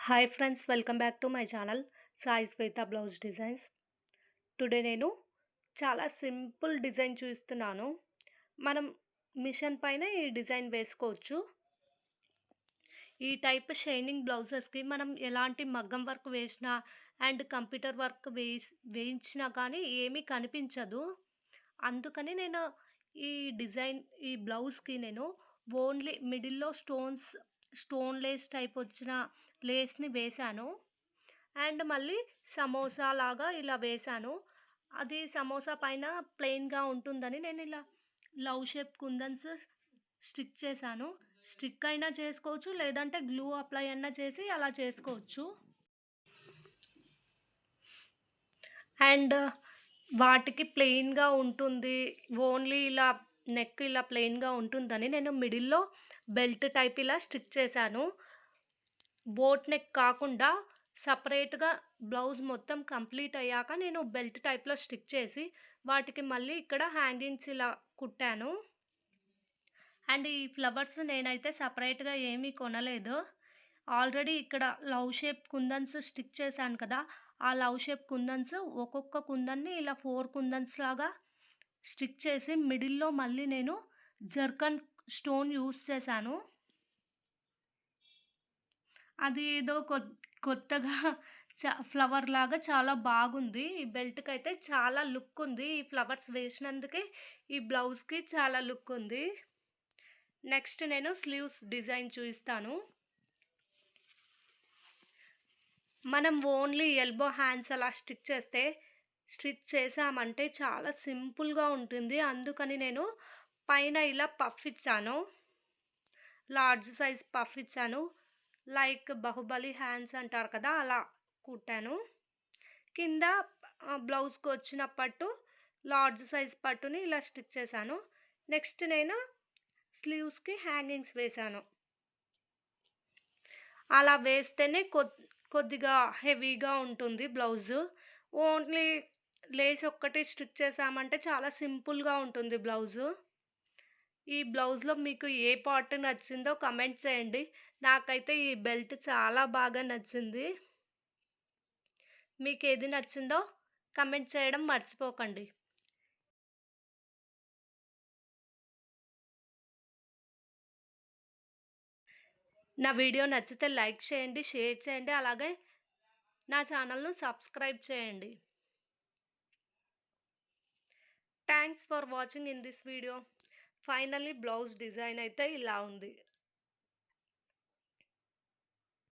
Hi friends, welcome back to my channel Sai Shweta blouse designs. Today నేను చాలా simple design చూపిస్తున్నాను. మనం machine పైన ఈ డిజైన్ వేసుకోవచ్చు. ఈ టైప్ షైనింగ్ బ్లౌజెస్కి మనం ఎలాంటి మగ్గం వర్క్ వేసినా అండ్ కంప్యూటర్ వర్క్ వేయించినా కానీ ఏమీ కనిపించదు. అందుకని నేను ఈ డిజైన్ ఈ బ్లౌజ్కి నేను ఓన్లీ మిడిల్లో స్టోన్ లేస్ టైప్ వచ్చిన లేస్ని వేశాను. అండ్ మళ్ళీ సమోసా లాగా ఇలా వేశాను. అది సమోసా పైన ప్లెయిన్గా ఉంటుందని నేను ఇలా లవ్ షేప్ కుందన్స్ స్టిక్ చేశాను. స్టిక్ అయినా చేసుకోవచ్చు, లేదంటే గ్లూ అప్లై అయినా చేసి అలా చేసుకోవచ్చు. అండ్ వాటికి ప్లెయిన్గా ఉంటుంది, ఓన్లీ ఇలా నెక్ ఇలా ప్లెయిన్గా ఉంటుందని నేను మిడిల్లో బెల్ట్ టైప్ ఇలా స్టిక్ చేశాను. బోట్ నెక్ కాకుండా సపరేట్గా బ్లౌజ్ మొత్తం కంప్లీట్ అయ్యాక నేను బెల్ట్ టైప్లో స్టిక్ చేసి వాటికి మళ్ళీ ఇక్కడ హ్యాంగింగ్స్ ఇలా కుట్టాను. అండ్ ఈ ఫ్లవర్స్ నేనైతే సపరేట్గా ఏమీ కొనలేదు. ఆల్రెడీ ఇక్కడ లవ్ షేప్ కుందన్స్ స్టిక్ చేశాను కదా, ఆ లవ్ షేప్ కుందన్స్ ఒక్కొక్క కుందన్ని ఇలా 4 కుందన్స్ లాగా స్టిక్ చేసి మిడిల్లో మళ్ళీ నేను జర్కన్ స్టోన్ యూస్ చేశాను. అది ఏదో కొత్తగా ఫ్లవర్ లాగా చాలా బాగుంది. ఈ బెల్ట్‌కి అయితే చాలా లుక్ ఉంది. ఈ ఫ్లవర్స్ వేసినందుకే ఈ బ్లౌజ్‌కి చాలా లుక్ ఉంది. నెక్స్ట్ నేను స్లీవ్స్ డిజైన్ చూపిస్తాను. మనం ఓన్లీ ఎల్బో హ్యాండ్స్ అలా స్టిచ్ చేసామంటే చాలా సింపుల్గా ఉంటుంది. అందుకని నేను పైన ఇలా పఫ్ ఇచ్చాను, లార్జ్ సైజ్ పఫ్ ఇచ్చాను. లైక్ బాహుబలి హ్యాండ్స్ అంటారు కదా, అలా కుట్టాను. కింద బ్లౌజ్కి వచ్చిన పట్టు లార్జ్ సైజ్ పట్టుని ఇలా స్టిచ్ చేశాను. నెక్స్ట్ నేను స్లీవ్స్కి హ్యాంగింగ్స్ వేశాను. అలా వేస్తేనే కొద్దిగా హెవీగా ఉంటుంది బ్లౌజు. ఓన్లీ లేస్ ఒక్కటి స్టిచ్ చేసామంటే చాలా సింపుల్గా ఉంటుంది బ్లౌజు. ఈ బ్లౌజ్లో మీకు ఏ పార్ట్ నచ్చిందో కమెంట్ చేయండి. నాకైతే ఈ బెల్ట్ చాలా బాగా నచ్చింది. మీకు ఏది నచ్చిందో కమెంట్ చేయడం మర్చిపోకండి. నా వీడియో నచ్చితే లైక్ చేయండి, షేర్ చేయండి, అలాగే నా ఛానల్ను సబ్స్క్రైబ్ చేయండి. Thanks for watching in this video. Finally blouse design అయితే ఇలా ఉంది.